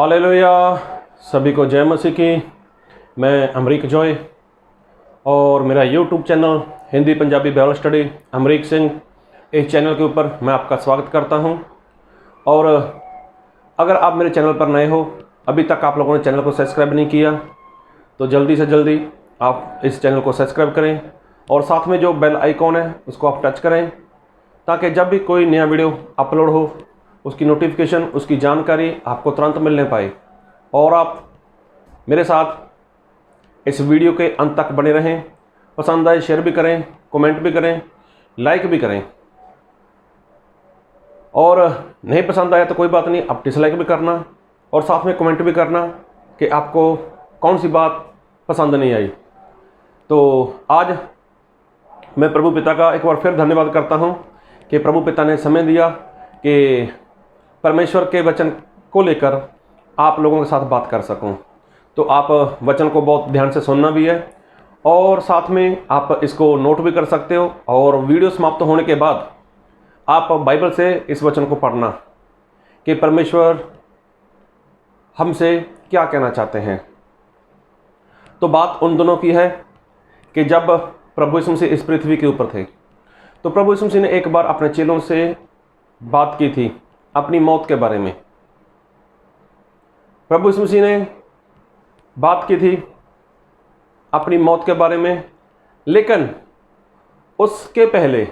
Hallelujah. सभी को जय मसीह की। मैं अमरीक जॉय और मेरा YouTube channel Hindi Punjabi Bible study Amrik Singh, इस चैनल के ऊपर मैं आपका स्वागत करता हूं। और अगर आप मेरे चैनल पर नए हो, अभी तक आप लोगों ने चैनल को सब्सक्राइब नहीं किया, तो जल्दी से जल्दी आप इस चैनल को सब्सक्राइब करें और साथ में जो बेल आइकॉन है उसको आप टच करें, ताकि जब भी कोई नया वीडियो अपलोड हो उसकी नोटिफिकेशन, उसकी जानकारी आपको तुरंत मिलने पाए। और आप मेरे साथ इस वीडियो के अंत तक बने रहें। पसंद आए शेयर भी करें, कमेंट भी करें, लाइक भी करें, और नहीं पसंद आया तो कोई बात नहीं, आप डिसलाइक भी करना और साथ में कमेंट भी करना कि आपको कौन सी बात पसंद नहीं आई। तो आज मैं प्रभु पिता का एक बार फिर धन्यवाद करता हूं कि प्रभु पिता ने समय दिया कि परमेश्वर के वचन को लेकर आप लोगों के साथ बात कर सकूं। तो आप वचन को बहुत ध्यान से सुनना भी है और साथ में आप इसको नोट भी कर सकते हो। और वीडियो समाप्त होने के बाद आप बाइबल से इस वचन को पढ़ना कि परमेश्वर हमसे क्या कहना चाहते हैं। तो बात उन दोनों की है कि जब प्रभु यीशु मसीह इस पृथ्वी के ऊपर थे, तो प्रभु यीशु मसीह ने एक बार अपने चेलों से बात की थी अपनी मौत के बारे में। प्रभु यीशु मसीह ने बात की थी अपनी मौत के बारे में, लेकिन उसके पहले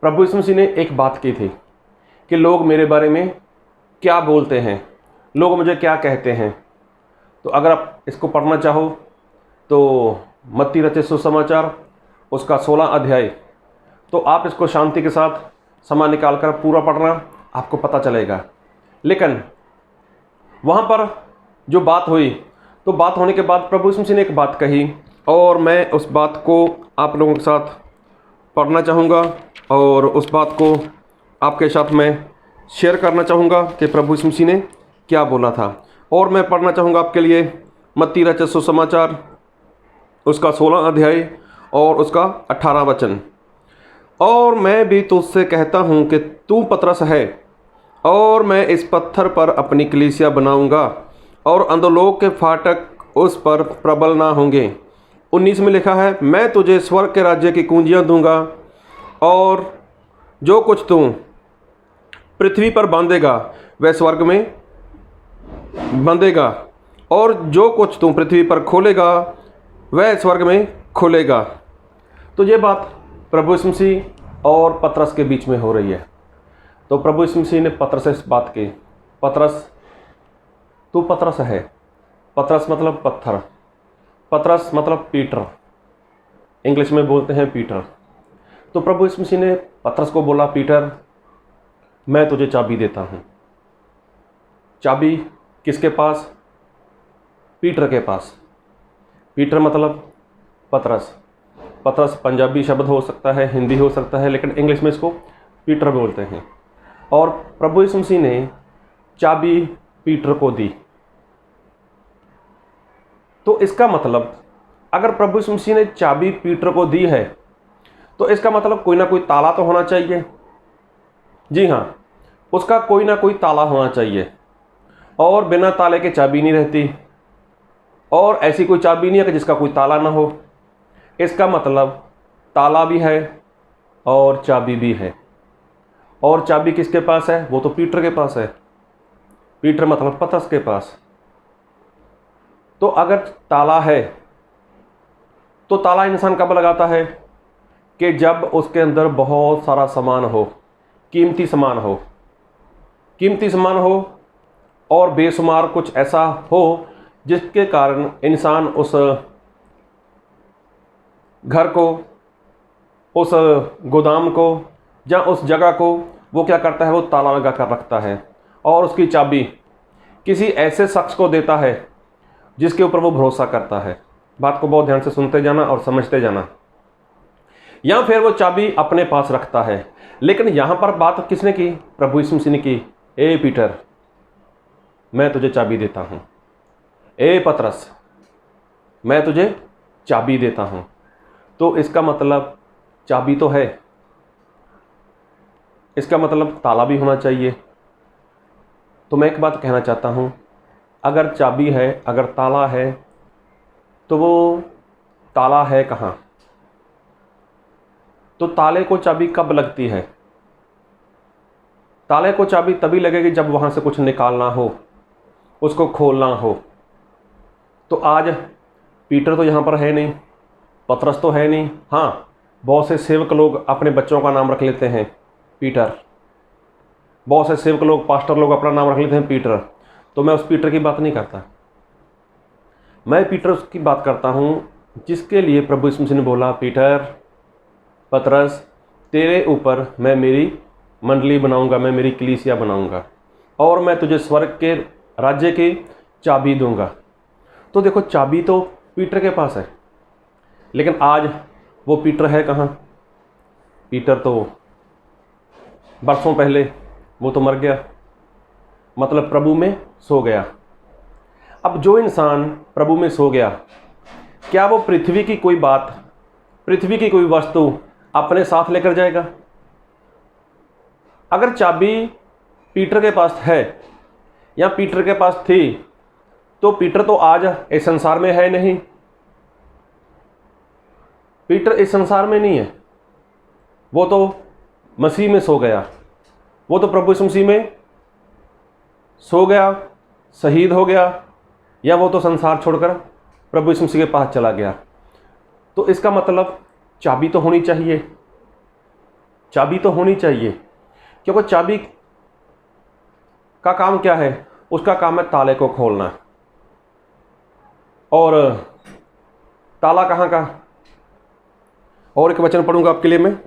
प्रभु यीशु मसीह ने एक बात की थी कि लोग मेरे बारे में क्या बोलते हैं, लोग मुझे क्या कहते हैं। तो अगर आप इसको पढ़ना चाहो तो मत्ती रचित सुसमाचार उसका 16 अध्याय, तो आप इसको शांति के साथ समय निकालकर पूरा पढ़ना, आपको पता चलेगा। लेकिन वहाँ पर जो बात हुई, तो बात होने के बाद प्रभु यीशु मसीह ने एक बात कही और मैं उस बात को आप लोगों के साथ पढ़ना चाहूँगा और उस बात को आपके साथ मैं शेयर करना चाहूँगा कि प्रभु यीशु मसीह ने क्या बोला था। और मैं पढ़ना चाहूँगा आपके लिए मत्ती रचित सुसमाचार उसका 16 अध्याय और उसका 18 वचन। और मैं भी तुझसे कहता हूँ कि तू पतरस है और मैं इस पत्थर पर अपनी कलीसिया बनाऊँगा और अधोलोक के फाटक उस पर प्रबल ना होंगे। 19 में लिखा है, मैं तुझे स्वर्ग के राज्य की कुंजियाँ दूंगा और जो कुछ तू पृथ्वी पर बांधेगा वह स्वर्ग में बंधेगा और जो कुछ तू पृथ्वी पर खोलेगा वह स्वर्ग में खुलेगा। तो ये बात प्रभु यीशु मसीह और पतरस के बीच में हो रही है। तो प्रभु यीशु मसीह ने पतरस से बात की, पतरस तू पतरस है। पतरस मतलब पत्थर, पतरस मतलब पीटर, इंग्लिश में बोलते हैं पीटर। तो प्रभु यीशु मसीह ने पतरस को बोला, पीटर मैं तुझे चाबी देता हूँ। चाबी किसके पास? पीटर के पास। पीटर मतलब पतरस। पतरस पंजाबी शब्द हो सकता है, हिंदी हो सकता है, लेकिन इंग्लिश में इसको पीटर बोलते हैं। और प्रभु यीशु मसीह ने चाबी पीटर को दी। तो इसका मतलब अगर प्रभु यीशु मसीह ने चाबी पीटर को दी है तो इसका मतलब कोई ना कोई ताला तो होना चाहिए। जी हाँ, उसका कोई ना कोई ताला होना चाहिए और बिना ताले के चाबी नहीं रहती, और ऐसी कोई चाबी नहीं है कि जिसका कोई ताला ना हो। इसका मतलब ताला भी है और चाबी भी है। और चाबी किसके पास है? वो तो पीटर के पास है। पीटर मतलब पतरस के पास। तो अगर ताला है तो ताला इंसान कब लगाता है? कि जब उसके अंदर बहुत सारा सामान हो, कीमती सामान हो, कीमती सामान हो और बेशुमार कुछ ऐसा हो जिसके कारण इंसान उस घर को, उस गोदाम को या उस जगह को वो क्या करता है? वो ताला लगा कर रखता है और उसकी चाबी किसी ऐसे शख्स को देता है जिसके ऊपर वो भरोसा करता है। बात को बहुत ध्यान से सुनते जाना और समझते जाना। या फिर वो चाबी अपने पास रखता है। लेकिन यहाँ पर बात किसने की? प्रभु यीशु मसीह ने की। ए पीटर मैं तुझे चाबी देता हूँ। ए पतरस मैं तुझे चाबी देता हूँ। तो इसका मतलब चाबी तो है, इसका मतलब ताला भी होना चाहिए। तो मैं एक बात कहना चाहता हूँ अगर चाबी है, अगर ताला है, तो वो ताला है कहाँ? तो ताले को चाबी कब लगती है? ताले को चाबी तभी लगेगी जब वहाँ से कुछ निकालना हो, उसको खोलना हो। तो आज पीटर तो यहाँ पर है नहीं, पतरस तो है नहीं। हाँ, बहुत से सेवक लोग अपने बच्चों का नाम रख लेते हैं पीटर, बहुत से सेवक लोग, पास्टर लोग अपना नाम रख लेते हैं पीटर। तो मैं उस पीटर की बात नहीं करता, मैं पीटर की बात करता हूँ जिसके लिए प्रभु यीशु मसीह ने बोला, पीटर, पतरस, तेरे ऊपर मैं मेरी मंडली बनाऊंगा, मैं मेरी कलीसिया बनाऊंगा और मैं तुझे स्वर्ग के राज्य की चाबी दूंगा। तो देखो, चाबी तो पीटर के पास है, लेकिन आज वो पीटर है कहाँ? पीटर तो बरसों पहले वो तो मर गया, मतलब प्रभु में सो गया। अब जो इंसान प्रभु में सो गया, क्या वो पृथ्वी की कोई बात, पृथ्वी की कोई वस्तु अपने साथ लेकर जाएगा? अगर चाबी पीटर के पास है या पीटर के पास थी, तो पीटर तो आज इस संसार में है नहीं, पीटर इस संसार में नहीं है, वो तो मसीह में सो गया, वो तो प्रभु यीशु मसीह में सो गया, शहीद हो गया, या वो तो संसार छोड़कर प्रभु यीशु मसीह के पास चला गया। तो इसका मतलब चाबी तो होनी चाहिए, चाबी तो होनी चाहिए, क्योंकि चाबी का काम क्या है? उसका काम है ताले को खोलना। और ताला कहाँ का? और एक वचन पढ़ूंगा आपके लिए मैं,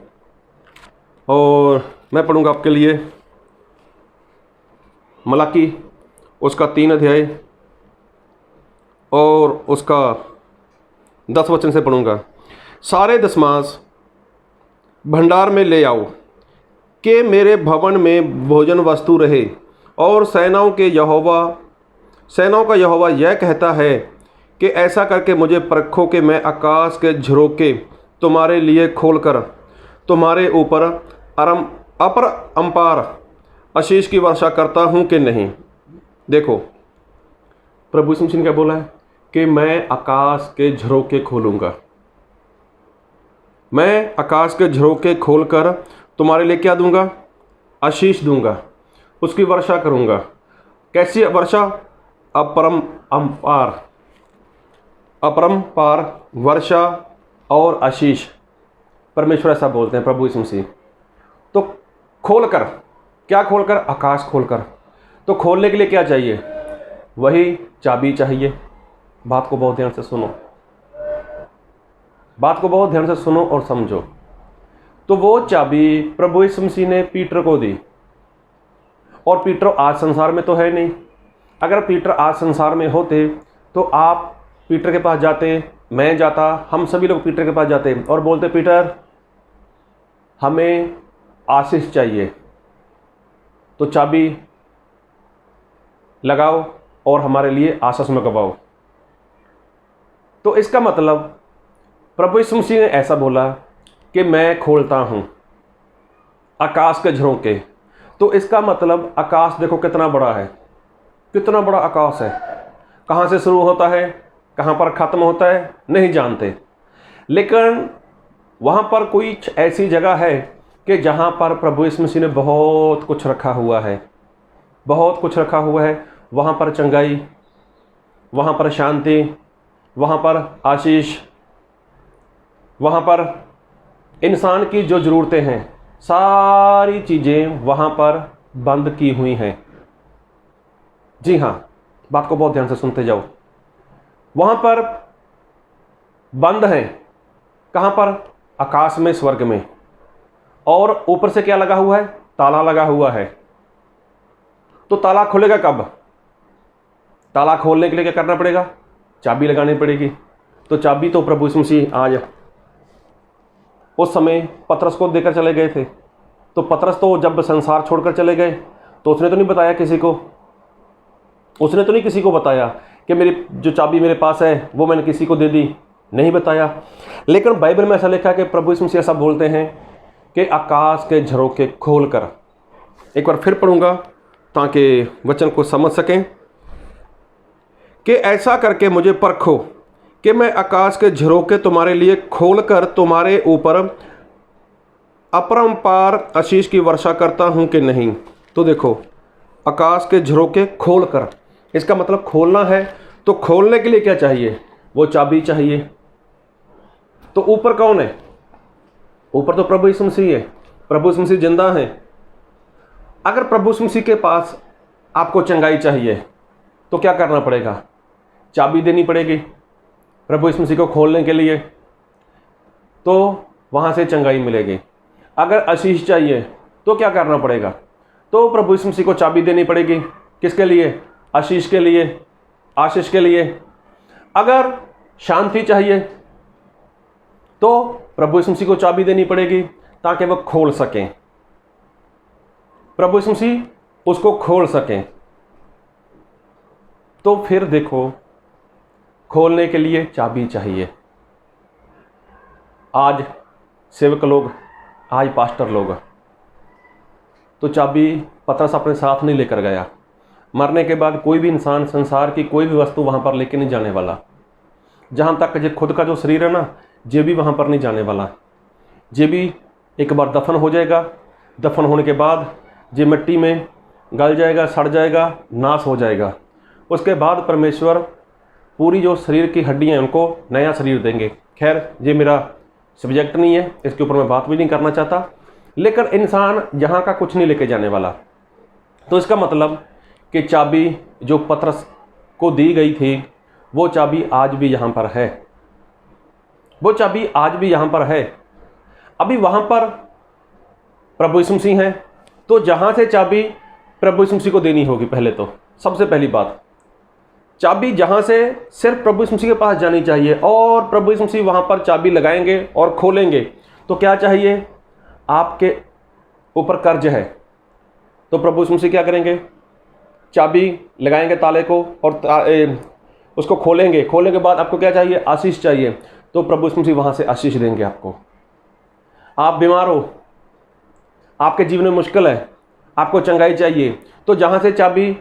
और मैं पढ़ूंगा आपके लिए मलाकी उसका 3 अध्याय और उसका 10 वचन से पढ़ूंगा। सारे दशमांश भंडार में ले आओ कि मेरे भवन में भोजन वस्तु रहे, और सेनाओं का यहोवा यह कहता है कि ऐसा करके मुझे परखो कि मैं आकाश के झरोखे तुम्हारे लिए खोलकर तुम्हारे ऊपर अपरंपार आशीष की वर्षा करता हूँ कि नहीं। देखो, प्रभु यीशु मसीह ने क्या बोला है कि मैं आकाश के झरोखे खोलूँगा, मैं आकाश के झरोखे खोलकर तुम्हारे लिए क्या दूंगा? आशीष दूंगा, उसकी वर्षा करूंगा। कैसी वर्षा? अपरंपार वर्षा और आशीष, परमेश्वर ऐसा बोलते हैं, प्रभु यीशु मसीह। तो खोलकर, क्या खोलकर? आकाश खोलकर। तो खोलने के लिए क्या चाहिए? वही चाबी चाहिए। बात को बहुत ध्यान से सुनो, बात को बहुत ध्यान से सुनो और समझो। तो वो चाबी प्रभु यीशु मसीह ने पीटर को दी, और पीटर आज संसार में तो है नहीं। अगर पीटर आज संसार में होते तो आप पीटर के पास जाते, मैं जाता, हम सभी लोग पीटर के पास जाते और बोलते, पीटर हमें आशीष चाहिए, तो चाबी लगाओ और हमारे लिए आशीष मंगवाओ। तो इसका मतलब प्रभु यीशु मसीह ने ऐसा बोला कि मैं खोलता हूँ आकाश के झरोखे। तो इसका मतलब आकाश देखो कितना बड़ा है, कितना बड़ा आकाश है। कहाँ से शुरू होता है, कहाँ पर ख़त्म होता है, नहीं जानते, लेकिन वहाँ पर कोई ऐसी जगह है कि जहाँ पर प्रभु यीशु मसीह ने बहुत कुछ रखा हुआ है, बहुत कुछ रखा हुआ है। वहाँ पर चंगाई, वहाँ पर शांति, वहाँ पर आशीष, वहाँ पर इंसान की जो ज़रूरतें हैं, सारी चीज़ें वहाँ पर बंद की हुई हैं। जी हाँ, बात को बहुत ध्यान से सुनते जाओ। वहाँ पर बंद हैं, कहाँ पर? आकाश में, स्वर्ग में। और ऊपर से क्या लगा हुआ है? ताला लगा हुआ है। तो ताला खुलेगा कब? ताला खोलने के लिए क्या करना पड़ेगा? चाबी लगानी पड़ेगी। तो चाबी तो प्रभु यीशु मसीह आज उस समय पतरस को देकर चले गए थे। तो पतरस तो जब संसार छोड़कर चले गए तो उसने तो नहीं बताया किसी को, उसने तो नहीं किसी को बताया कि मेरी जो चाबी मेरे पास है वो मैंने किसी को दे दी, नहीं बताया। लेकिन बाइबल में ऐसा लिखा है कि प्रभु यीशु मसीह ऐसा बोलते हैं कि आकाश के झरोखे खोलकर। एक बार फिर पढ़ूंगा ताकि वचन को समझ सकें। कि ऐसा करके मुझे परखो कि मैं आकाश के झरोखे तुम्हारे लिए खोलकर तुम्हारे ऊपर अपरंपार आशीष की वर्षा करता हूँ कि नहीं। तो देखो, आकाश के झरोखे खोल कर, इसका मतलब खोलना है। तो खोलने के लिए क्या चाहिए? वो चाबी चाहिए। तो ऊपर कौन है? ऊपर तो प्रभु यीशु मसीह है। प्रभु यीशु मसीह जिंदा है। अगर प्रभु यीशु मसीह के पास आपको चंगाई चाहिए तो क्या करना पड़ेगा? चाबी देनी पड़ेगी प्रभु यीशु मसीह को खोलने के लिए, तो वहाँ से चंगाई मिलेगी। अगर आशीष चाहिए तो क्या करना पड़ेगा? तो प्रभु यीशु मसीह को चाबी देनी पड़ेगी। किसके लिए? आशीष के लिए, आशीष के लिए। अगर शांति चाहिए तो प्रभु यीशु मसीह को चाबी देनी पड़ेगी ताकि वह खोल सकें, प्रभु यीशु मसीह उसको खोल सकें। तो फिर देखो, खोलने के लिए चाबी चाहिए। आज सेवक लोग, आज पास्टर लोग, तो चाबी पतरस अपने साथ नहीं लेकर गया। मरने के बाद कोई भी इंसान, संसार की कोई भी वस्तु वहाँ पर लेके नहीं जाने वाला। जहाँ तक जो खुद का जो शरीर है ना, ये भी वहाँ पर नहीं जाने वाला। ये भी एक बार दफन हो जाएगा। दफन होने के बाद ये मिट्टी में गल जाएगा, सड़ जाएगा, नाश हो जाएगा। उसके बाद परमेश्वर पूरी जो शरीर की हड्डियाँ हैं उनको नया शरीर देंगे। खैर, ये मेरा सब्जेक्ट नहीं है, इसके ऊपर मैं बात भी नहीं करना चाहता। लेकिन इंसान यहाँ का कुछ नहीं लेके जाने वाला। तो इसका मतलब कि चाबी जो पतरस को दी गई थी, वो चाबी आज भी यहाँ पर है। वो चाबी आज भी यहाँ पर है। अभी वहाँ पर प्रभु यीशु मसीह हैं, तो जहाँ से चाबी प्रभु यीशु मसीह को देनी होगी। पहले तो सबसे पहली बात, चाबी जहाँ से सिर्फ प्रभु यीशु मसीह के पास जानी चाहिए, और प्रभु यीशु मसीह वहाँ पर चाबी लगाएंगे और खोलेंगे। तो क्या चाहिए? आपके ऊपर कर्ज है, तो प्रभु यीशु मसीह क्या करेंगे? चाबी लगाएंगे ताले को और उसको खोलेंगे। खोलने के बाद आपको क्या चाहिए? आशीष चाहिए, तो प्रभु यीशु मसीह वहाँ से आशीष देंगे आपको। आप बीमार हो, आपके जीवन में मुश्किल है, आपको चंगाई चाहिए, तो जहाँ से चाबी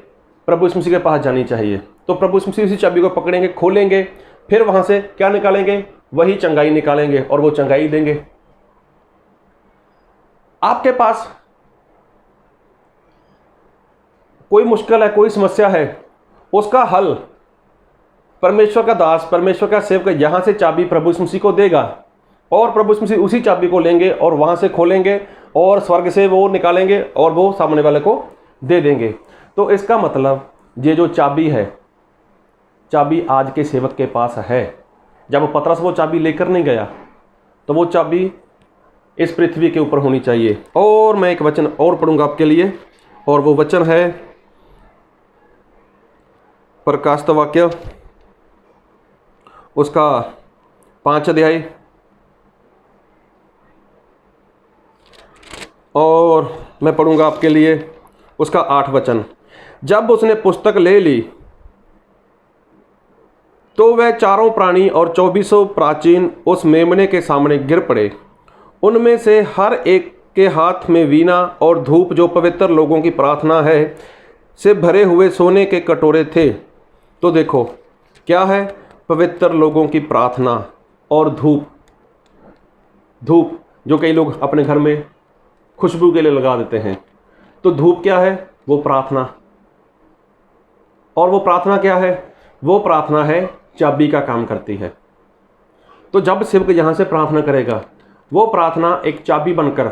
प्रभु यीशु मसीह के पास जानी चाहिए, तो प्रभु यीशु मसीह उसी चाबी को पकड़ेंगे, खोलेंगे, फिर वहाँ से क्या निकालेंगे? वही चंगाई निकालेंगे और वो चंगाई देंगे। आपके पास कोई मुश्किल है, कोई समस्या है, उसका हल परमेश्वर का दास, परमेश्वर का सेवक यहाँ से चाबी प्रभु यीशु मसीह को देगा, और प्रभु यीशु मसीह उसी चाबी को लेंगे और वहाँ से खोलेंगे और स्वर्ग से वो निकालेंगे और वो सामने वाले को दे देंगे। तो इसका मतलब ये जो चाबी है, चाबी आज के सेवक के पास है। जब पतरस वो चाबी लेकर नहीं गया, तो वो चाबी इस पृथ्वी के ऊपर होनी चाहिए। और मैं एक वचन और पढ़ूंगा आपके लिए, और वो वचन है प्रकाशित वाक्य उसका 5 अध्याय और मैं पढ़ूंगा आपके लिए उसका 8 वचन। जब उसने पुस्तक ले ली तो वह चारों प्राणी और 24 प्राचीन उस मेमने के सामने गिर पड़े। उनमें से हर एक के हाथ में वीणा और धूप, जो पवित्र लोगों की प्रार्थना है, से भरे हुए सोने के कटोरे थे। तो देखो क्या है? पवित्र लोगों की प्रार्थना और धूप। धूप जो कई लोग अपने घर में खुशबू के लिए लगा देते हैं। तो धूप क्या है? वो प्रार्थना। और वो प्रार्थना क्या है? वो प्रार्थना है चाबी का काम करती है। तो जब सेवक यहाँ से प्रार्थना करेगा, वो प्रार्थना एक चाबी बनकर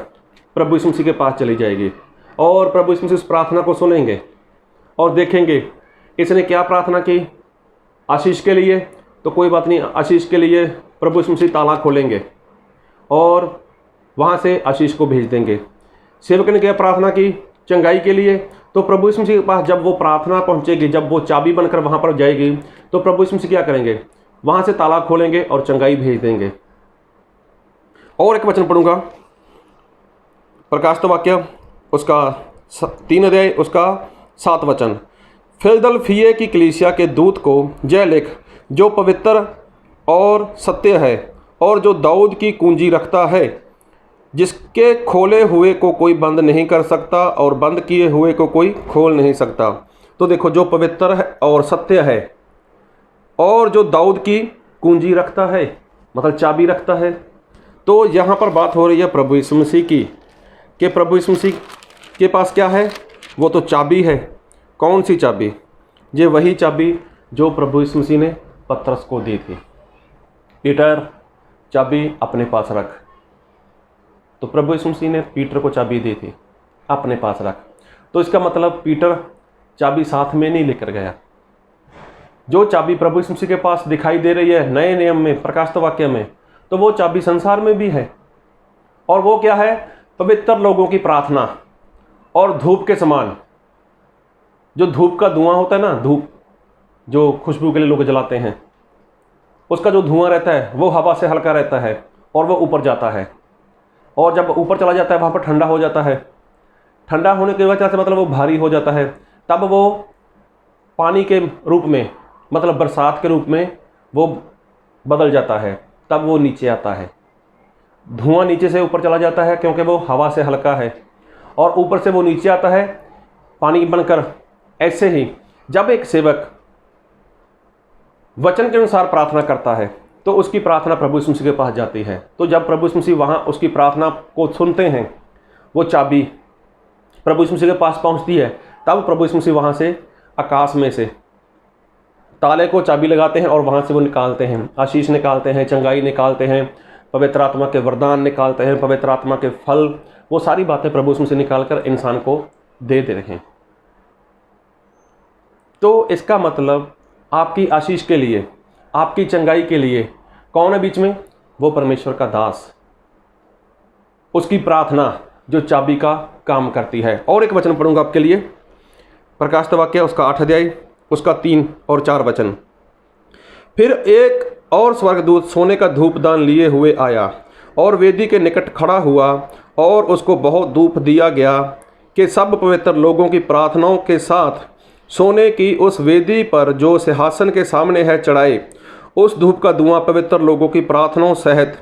प्रभु यीशु मसीह के पास चली जाएगी, और प्रभु यीशु मसीह उस प्रार्थना को सुनेंगे और देखेंगे इसने क्या प्रार्थना की। आशीष के लिए, तो कोई बात नहीं, आशीष के लिए प्रभु यीशु मसीह ताला खोलेंगे और वहाँ से आशीष को भेज देंगे। सेवक ने क्या प्रार्थना की? चंगाई के लिए, तो प्रभु यीशु मसीह के पास जब वो प्रार्थना पहुँचेगी, जब वो चाबी बनकर वहाँ पर जाएगी, तो प्रभु यीशु मसीह क्या करेंगे? वहाँ से ताला खोलेंगे और चंगाई भेज देंगे। और एक वचन पढ़ूंगा, प्रकाशित वाक्य उसका 3 अध्याय उसका 7 वचन। फिलदलफिये की कलीसिया के दूत को जय लिख, जो पवित्र और सत्य है और जो दाऊद की कुंजी रखता है, जिसके खोले हुए को कोई बंद नहीं कर सकता और बंद किए हुए को कोई खोल नहीं सकता। तो देखो, जो पवित्र है और सत्य है, और जो दाऊद की कुंजी रखता है, मतलब चाबी रखता है। तो यहाँ पर बात हो रही है प्रभु यीशु मसीह की, कि प्रभु यीशु मसीह के पास क्या है, वो तो चाबी है। कौन सी चाबी? ये वही चाबी जो प्रभु यीशु मसीह ने पतरस को दी थी। पीटर, चाबी अपने पास रख। तो प्रभु यीशु मसीह ने पीटर को चाबी दी थी, अपने पास रख। तो इसका मतलब पीटर चाबी साथ में नहीं लेकर गया। जो चाबी प्रभु यीशु मसीह के पास दिखाई दे रही है नए नियम में, प्रकाशित वाक्य में, तो वो चाबी संसार में भी है। और वो क्या है? पवित्र लोगों की प्रार्थना और धूप के समान। जो धूप का धुआं होता है ना, धूप जो खुशबू के लिए लोग जलाते हैं, उसका जो धुआं रहता है वो हवा से हल्का रहता है और वो ऊपर जाता है। और जब ऊपर चला जाता है वहाँ पर ठंडा हो जाता है। ठंडा होने की वजह से मतलब वो भारी हो जाता है। तब वो पानी के रूप में, मतलब बरसात के रूप में वो बदल जाता है। तब वो नीचे आता है। धुआं नीचे से ऊपर चला जाता है क्योंकि वो हवा से हल्का है, और ऊपर से वो नीचे आता है पानी बनकर। ऐसे ही जब एक सेवक वचन के अनुसार प्रार्थना करता है तो उसकी प्रार्थना प्रभु यीशु मसीह के पास जाती है। तो जब प्रभु यीशु मसीह वहाँ उसकी प्रार्थना को सुनते हैं, वो चाबी प्रभु यीशु मसीह के पास पहुँचती है, तब प्रभु यीशु मसीह वहाँ से आकाश में से ताले को चाबी लगाते हैं और वहाँ से वो निकालते हैं, आशीष निकालते हैं, चंगाई निकालते हैं, पवित्र आत्मा के वरदान निकालते हैं, पवित्र आत्मा के फल, वो सारी बातें प्रभु यीशु मसीह निकाल कर इंसान को दे रहे हैं। तो इसका मतलब आपकी आशीष के लिए, आपकी चंगाई के लिए कौन है बीच में? वो परमेश्वर का दास, उसकी प्रार्थना जो चाबी का काम करती है। और एक वचन पढ़ूंगा आपके लिए, प्रकाशित वाक्य उसका 8 अध्याय उसका 3 और 4 वचन। फिर एक और स्वर्गदूत सोने का धूपदान लिए हुए आया और वेदी के निकट खड़ा हुआ, और उसको बहुत धूप दिया गया कि सब पवित्र लोगों की प्रार्थनाओं के साथ सोने की उस वेदी पर जो सिंहासन के सामने है चढ़ाए। उस धूप का धुआं पवित्र लोगों की प्रार्थनाओं सहित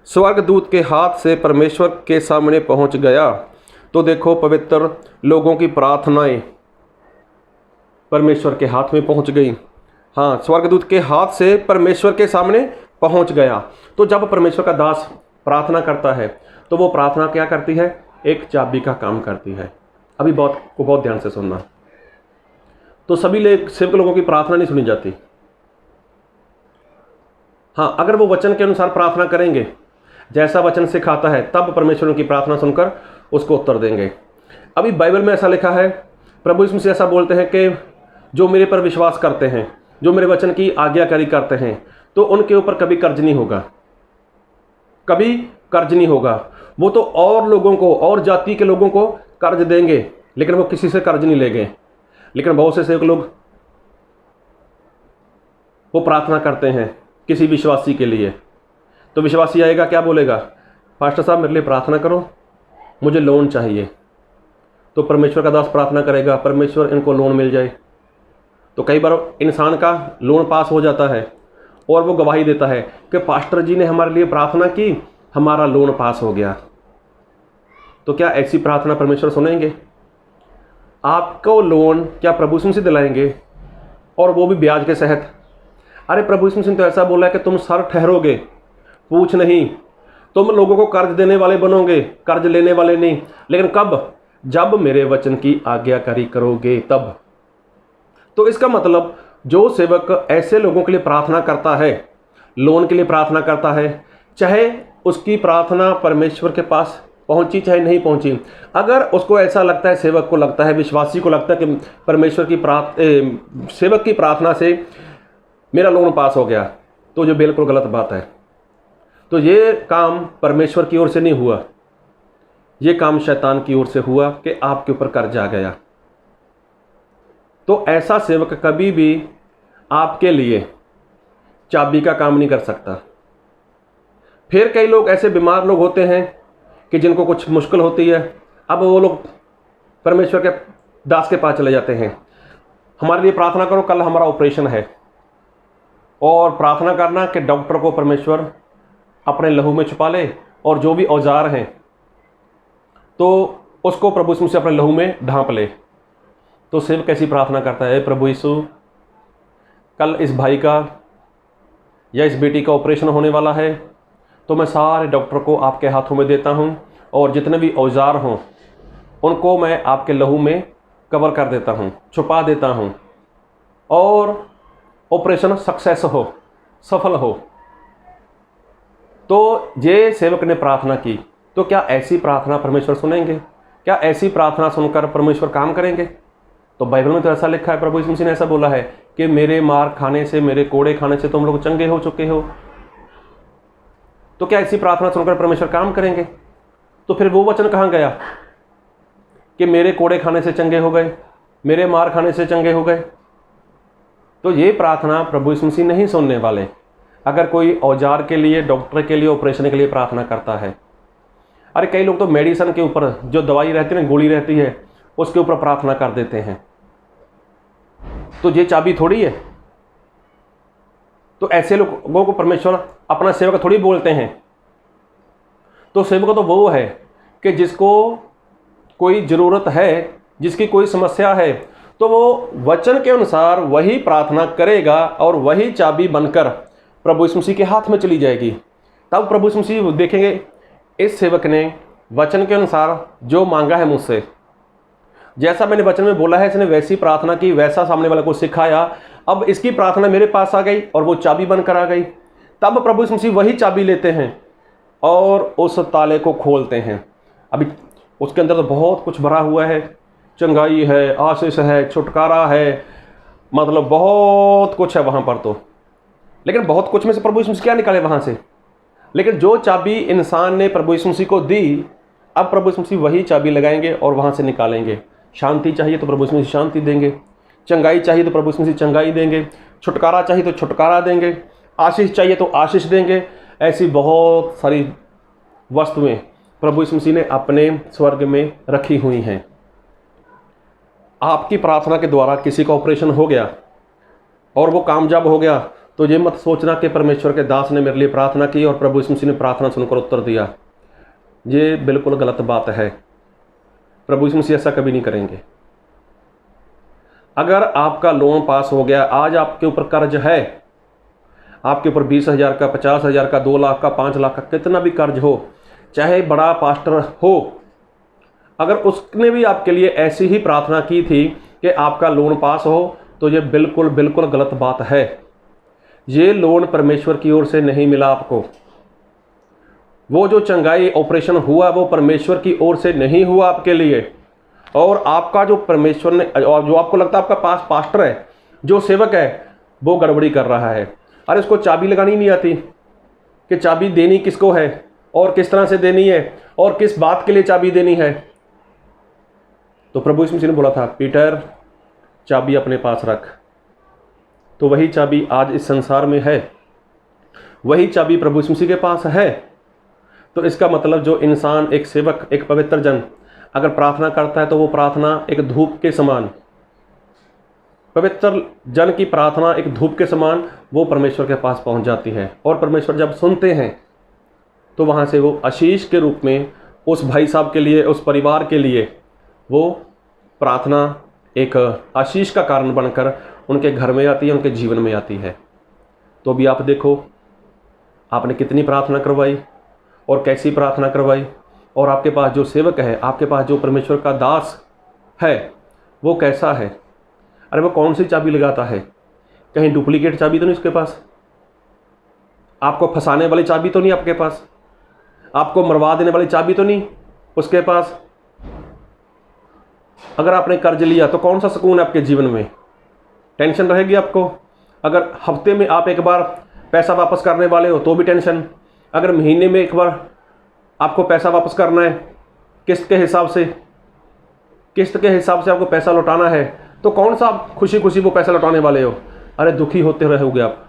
स्वर्गदूत के हाथ से परमेश्वर के सामने पहुंच गया। तो देखो, पवित्र लोगों की प्रार्थनाएं परमेश्वर के हाथ में पहुंच गई। हाँ, स्वर्गदूत के हाथ से परमेश्वर के सामने पहुंच गया। तो जब परमेश्वर का दास प्रार्थना करता है तो वो प्रार्थना क्या करती है? एक चाबी का काम करती है। अभी बहुत ध्यान से सुनना। तो सभी सेवक लोगों की प्रार्थना नहीं सुनी जाती। हाँ, अगर वो वचन के अनुसार प्रार्थना करेंगे, जैसा वचन सिखाता है, तब परमेश्वर की प्रार्थना सुनकर उसको उत्तर देंगे। अभी बाइबल में ऐसा लिखा है, प्रभु यीशु मसीह ऐसा बोलते हैं कि जो मेरे पर विश्वास करते हैं, जो मेरे वचन की आज्ञाकारी करते हैं, तो उनके ऊपर कभी कर्ज नहीं होगा, कभी कर्ज नहीं होगा। वो तो और लोगों को, और जाति के लोगों को कर्ज देंगे, लेकिन वो किसी से कर्ज नहीं लेंगे। लेकिन बहुत से सेवक लोग वो प्रार्थना करते हैं किसी विश्वासी के लिए, तो विश्वासी आएगा, क्या बोलेगा? पास्टर साहब मेरे लिए प्रार्थना करो, मुझे लोन चाहिए। तो परमेश्वर का दास प्रार्थना करेगा, परमेश्वर इनको लोन मिल जाए। तो कई बार इंसान का लोन पास हो जाता है और वो गवाही देता है कि पास्टर जी ने हमारे लिए प्रार्थना की, हमारा लोन पास हो गया। तो क्या ऐसी प्रार्थना परमेश्वर सुनेंगे? आपको लोन क्या प्रभु यीशु मसीह दिलाएंगे? और वो भी ब्याज के सहित। अरे प्रभु यीशु मसीह ने तो ऐसा बोला है कि तुम सर ठहरोगे, पूछ नहीं। तुम लोगों को कर्ज देने वाले बनोगे, कर्ज लेने वाले नहीं। लेकिन कब? जब मेरे वचन की आज्ञाकारी करोगे तब। तो इसका मतलब जो सेवक ऐसे लोगों के लिए प्रार्थना करता है, लोन के लिए प्रार्थना करता है, चाहे उसकी प्रार्थना परमेश्वर के पास पहुंची चाहे नहीं पहुंची, अगर उसको ऐसा लगता है, सेवक को लगता है, विश्वासी को लगता है कि परमेश्वर की सेवक की प्रार्थना से मेरा लोन पास हो गया, तो जो बिल्कुल गलत बात है। तो ये काम परमेश्वर की ओर से नहीं हुआ, ये काम शैतान की ओर से हुआ कि आपके ऊपर कर्ज आ गया। तो ऐसा सेवक कभी भी आपके लिए चाबी का काम नहीं कर सकता। फिर कई लोग ऐसे बीमार लोग होते हैं कि जिनको कुछ मुश्किल होती है, अब वो लोग परमेश्वर के दास के पास चले जाते हैं, हमारे लिए प्रार्थना करो, कल हमारा ऑपरेशन है। और प्रार्थना करना कि डॉक्टर को परमेश्वर अपने लहू में छुपा ले, और जो भी औजार हैं तो उसको प्रभु यीशु से अपने लहू में ढांप ले। तो सेवक कैसी प्रार्थना करता है? प्रभु यीशु, कल इस भाई का या इस बेटी का ऑपरेशन होने वाला है, तो मैं सारे डॉक्टर को आपके हाथों में देता हूँ और जितने भी औजार हों उनको मैं आपके लहू में कवर कर देता हूँ, छुपा देता हूँ, और ऑपरेशन सक्सेस हो, सफल हो। तो ये सेवक ने प्रार्थना की। तो क्या ऐसी प्रार्थना परमेश्वर सुनेंगे? क्या ऐसी प्रार्थना सुनकर परमेश्वर काम करेंगे? तो बाइबल में तो ऐसा लिखा है, प्रभु यीशु मसीह ने ऐसा बोला है कि मेरे मार खाने से, मेरे कोड़े खाने से तुम लोग चंगे हो चुके हो। तो क्या ऐसी प्रार्थना सुनकर परमेश्वर काम करेंगे? तो फिर वो वचन कहाँ गया कि मेरे कोड़े खाने से चंगे हो गए, मेरे मार खाने से चंगे हो गए? तो ये प्रार्थना प्रभु यीशु मसीह नहीं सुनने वाले। अगर कोई औजार के लिए, डॉक्टर के लिए, ऑपरेशन के लिए प्रार्थना करता है, अरे कई लोग तो मेडिसिन के ऊपर, जो दवाई रहती है ना, गोली रहती है, उसके ऊपर प्रार्थना कर देते हैं। तो ये चाबी थोड़ी है। तो ऐसे लोगों को परमेश्वर अपना सेवक थोड़ी बोलते हैं। तो सेवक तो वो है कि जिसको कोई ज़रूरत है, जिसकी कोई समस्या है, तो वो वचन के अनुसार वही प्रार्थना करेगा और वही चाबी बनकर प्रभु यीशु मसीह के हाथ में चली जाएगी। तब प्रभु यीशु मसीह देखेंगे इस सेवक ने वचन के अनुसार जो मांगा है मुझसे, जैसा मैंने वचन में बोला है, इसने वैसी प्रार्थना की, वैसा सामने वाले को सिखाया, अब इसकी प्रार्थना मेरे पास आ गई और वो चाबी बनकर आ गई। तब प्रभु यीशु मसीह वही चाबी लेते हैं और उस ताले को खोलते हैं। अभी उसके अंदर तो बहुत कुछ भरा हुआ है, चंगाई है, आशीष है, छुटकारा है, मतलब बहुत कुछ है वहाँ पर। तो लेकिन बहुत कुछ में से प्रभु यीशु मसीह क्या निकाले वहाँ से? लेकिन जो चाबी इंसान ने प्रभु यीशु मसीह को दी, अब प्रभु यीशु मसीह वही चाबी लगाएंगे और वहाँ से निकालेंगे। शांति चाहिए तो प्रभु यीशु मसीह शांति देंगे, चंगाई चाहिए तो प्रभु यीशु मसीह चंगाई देंगे, छुटकारा चाहिए तो छुटकारा देंगे, आशीष चाहिए तो आशीष देंगे। ऐसी बहुत सारी वस्तुएं प्रभु यीशु मसीह ने अपने स्वर्ग में रखी हुई हैं। आपकी प्रार्थना के द्वारा किसी का ऑपरेशन हो गया और वो कामयाब हो गया, तो ये मत सोचना कि परमेश्वर के दास ने मेरे लिए प्रार्थना की और प्रभु यीशु मसीह ने प्रार्थना सुनकर उत्तर दिया। ये बिल्कुल गलत बात है। प्रभु यीशु मसीह ऐसा कभी नहीं करेंगे। अगर आपका लोन पास हो गया, आज आपके ऊपर कर्ज है, आपके ऊपर 20,000 का, 50,000 का, 2 लाख का, 5 लाख का, कितना भी कर्ज हो, चाहे बड़ा पास्टर हो, अगर उसने भी आपके लिए ऐसी ही प्रार्थना की थी कि आपका लोन पास हो, तो ये बिल्कुल बिल्कुल गलत बात है। ये लोन परमेश्वर की ओर से नहीं मिला आपको। वो जो चंगाई ऑपरेशन हुआ वो परमेश्वर की ओर से नहीं हुआ आपके लिए। और आपका जो परमेश्वर ने, और जो आपको लगता है आपका पास पास्टर है, जो सेवक है, वो गड़बड़ी कर रहा है। अरे इसको चाबी लगानी नहीं आती कि चाबी देनी किसको है और किस तरह से देनी है और किस बात के लिए चाबी देनी है। तो प्रभु यीशु मसीह ने बोला था, पीटर चाबी अपने पास रख। तो वही चाबी आज इस संसार में है, वही चाबी प्रभु यीशु मसीह के पास है। तो इसका मतलब जो इंसान, एक सेवक, एक पवित्र जन अगर प्रार्थना करता है, तो वो प्रार्थना एक धूप के समान, पवित्र जन की प्रार्थना एक धूप के समान वो परमेश्वर के पास पहुंच जाती है। और परमेश्वर जब सुनते हैं तो वहाँ से वो आशीष के रूप में उस भाई साहब के लिए, उस परिवार के लिए, वो प्रार्थना एक आशीष का कारण बनकर उनके घर में आती है, उनके जीवन में आती है। तो भी आप देखो, आपने कितनी प्रार्थना करवाई और कैसी प्रार्थना करवाई, और आपके पास जो सेवक है, आपके पास जो परमेश्वर का दास है, वो कैसा है। अरे वो कौन सी चाबी लगाता है? कहीं डुप्लीकेट चाबी तो नहीं उसके पास? आपको फंसाने वाली चाबी तो नहीं आपके पास? आपको मरवा देने वाली चाबी तो नहीं उसके पास? अगर आपने कर्ज लिया तो कौन सा सुकून है आपके जीवन में? टेंशन रहेगी आपको। अगर हफ्ते में आप एक बार पैसा वापस करने वाले हो तो भी टेंशन। अगर महीने में एक बार आपको पैसा वापस करना है, किस्त के हिसाब से आपको पैसा लौटाना है, तो कौन सा आप खुशी खुशी वो पैसा लौटाने वाले हो? अरे दुखी होते रहोगे आप।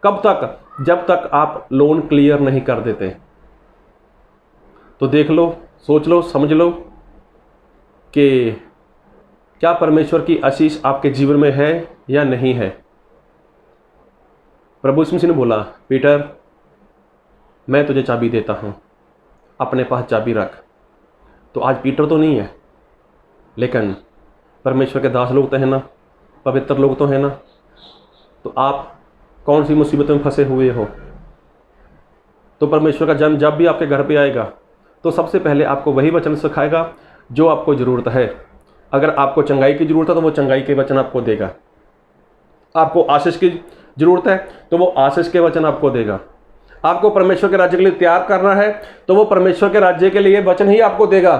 कब तक? जब तक आप लोन क्लियर नहीं कर देते। तो देख लो, सोच लो, समझ लो कि क्या परमेश्वर की आशीष आपके जीवन में है या नहीं है। प्रभु यीशु मसीह ने बोला, पीटर मैं तुझे चाबी देता हूँ, अपने पास चाबी रख। तो आज पीटर तो नहीं है, लेकिन परमेश्वर के दास लोग तो हैं ना, पवित्र लोग तो हैं ना। तो आप कौन सी मुसीबत में फंसे हुए हो, तो परमेश्वर का जन्म जब भी आपके घर पे आएगा तो सबसे पहले आपको वही वचन सिखाएगा जो आपको ज़रूरत है। अगर आपको चंगाई की ज़रूरत है तो वो चंगाई के वचन आपको देगा। आपको आशीष की ज़रूरत है तो वो आशीष के वचन आपको देगा। आपको परमेश्वर के राज्य के लिए तैयार करना है तो वो परमेश्वर के राज्य के लिए वचन ही आपको देगा।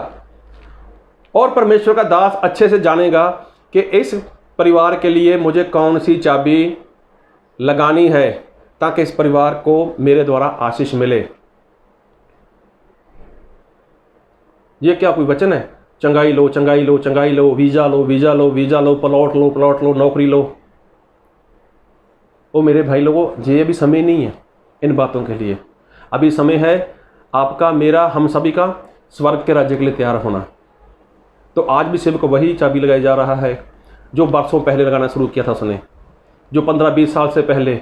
और परमेश्वर का दास अच्छे से जानेगा कि इस परिवार के लिए मुझे कौन सी चाबी लगानी है ताकि इस परिवार को मेरे द्वारा आशीष मिले। ये क्या कोई वचन है? चंगाई लो, चंगाई लो, चंगाई लो, वीज़ा लो, वीज़ा लो, वीज़ा लो, प्लॉट लो, प्लॉट लो, नौकरी लो। वो मेरे भाई लोगों, ये अभी समय नहीं है इन बातों के लिए। अभी समय है आपका, मेरा, हम सभी का स्वर्ग के राज्य के लिए तैयार होना। तो आज भी शिव को वही चाबी लगाया जा रहा है जो बरसों पहले लगाना शुरू किया था उसने। जो 15-20 साल से पहले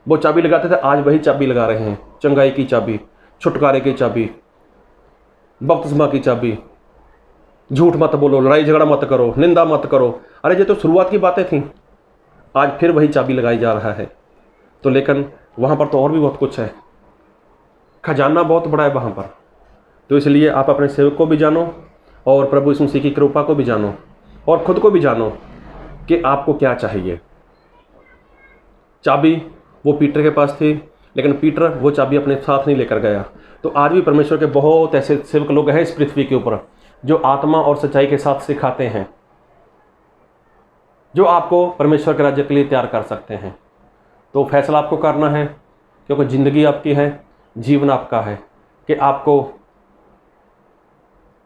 वो चाबी लगाते थे, आज वही चाबी लगा रहे हैं। चंगाई की चाबी, छुटकारे की चाबी, बपतिस्मा की चाबी। झूठ मत बोलो, लड़ाई झगड़ा मत करो, निंदा मत करो। अरे ये तो शुरुआत की बातें थी, आज फिर वही चाबी लगाई जा रहा है। तो लेकिन वहाँ पर तो और भी बहुत कुछ है, खजाना बहुत बड़ा है वहाँ पर। तो इसलिए आप अपने सेवक को भी जानो और प्रभु यीशु मसीह की कृपा को भी जानो और खुद को भी जानो कि आपको क्या चाहिए। चाबी वो पीटर के पास थी, लेकिन पीटर वो चाबी अपने साथ नहीं लेकर गया। तो आज भी परमेश्वर के बहुत ऐसे सेवक लोग हैं इस पृथ्वी के ऊपर जो आत्मा और सच्चाई के साथ सिखाते हैं, जो आपको परमेश्वर के राज्य के लिए तैयार कर सकते हैं। तो फैसला आपको करना है, क्योंकि ज़िंदगी आपकी है, जीवन आपका है, कि आपको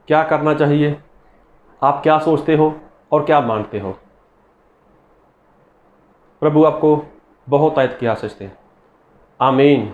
क्या करना चाहिए, आप क्या सोचते हो और क्या मानते हो। प्रभु आपको बहुत आयत की आशीष दे। आमीन।